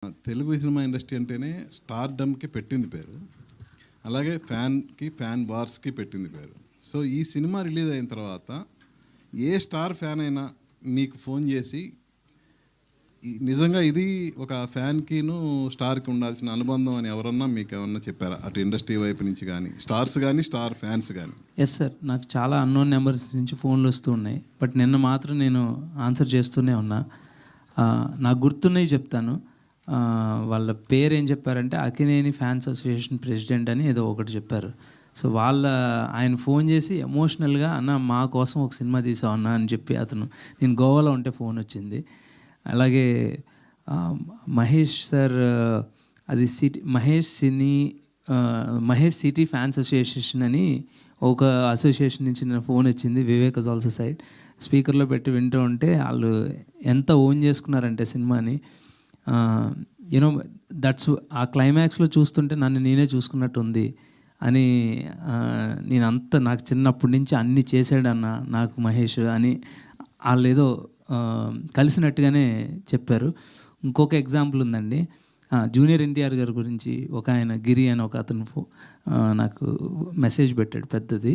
Telugu cinema industry అంటేనే స్టార్డమ్కి పెట్టింది పేరు, అలాగే ఫ్యాన్ వార్స్కి పెట్టింది పేరు. సో ఈ సినిమా రిలీజ్ అయిన తర్వాత ఏ స్టార్ ఫ్యాన్ అయినా మీకు ఫోన్ చేసి నిజంగా ఇది ఒక ఫ్యాన్కిను స్టార్కి ఉండాల్సిన అనుబంధం అని ఎవరన్నా మీకు ఏమన్నా చెప్పారా, అటు ఇండస్ట్రీ వైపు నుంచి కానీ, స్టార్స్ కానీ స్టార్ ఫ్యాన్స్ కానీ? ఎస్ సార్, నాకు చాలా అన్నోన్ నెంబర్స్ నుంచి ఫోన్లు వస్తూ ఉన్నాయి. బట్ నిన్న మాత్రం నేను ఆన్సర్ చేస్తూనే ఉన్నా. నాకు గుర్తున్నాయి చెప్తాను. వాళ్ళ పేరు ఏం చెప్పారంటే అక్కినేని ఫ్యాన్స్ అసోసియేషన్ ప్రెసిడెంట్ అని ఏదో ఒకటి చెప్పారు. సో ఆయన ఫోన్ చేసి ఎమోషనల్గా అన్న మా కోసం ఒక సినిమా తీసావు అన్న అని చెప్పి నేను గోవాలో ఉంటే ఫోన్ వచ్చింది. అలాగే మహేష్ సార్, అది మహేష్ సిటీ ఫ్యాన్స్ అసోసియేషన్ అని ఒక అసోసియేషన్ నుంచి నేను ఫోన్ వచ్చింది. Vivek was also side. స్పీకర్లో పెట్టి వింటూ ఉంటే వాళ్ళు ఎంత ఓన్ చేసుకున్నారంటే సినిమాని, యూనో దట్స్ ఆ క్లైమాక్స్లో చూస్తుంటే నన్ను నేనే చూసుకున్నట్టు ఉంది అని. నాకు చిన్నప్పటి నుంచి అన్నీ చేసాడన్న నాకు మహేష్ అని వాళ్ళు ఏదో కలిసినట్టుగానే చెప్పారు. ఇంకొక ఎగ్జాంపుల్ ఉందండి, జూనియర్ ఎన్టీఆర్ గారి గురించి ఒక ఆయన గిరి అని ఒక అతను నాకు మెసేజ్ పెట్టాడు పెద్దది.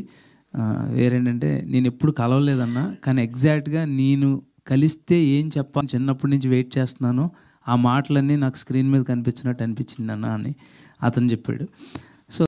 వేరేంటంటే నేను ఎప్పుడు కలవలేదన్నా, కానీ ఎగ్జాక్ట్గా నేను కలిస్తే ఏం చెప్పాలి చిన్నప్పటి నుంచి వెయిట్ చేస్తున్నానో ఆ మాటలన్నీ నాకు స్క్రీన్ మీద కనిపించినట్టు అనిపించింది అన్న అని అతను చెప్పాడు.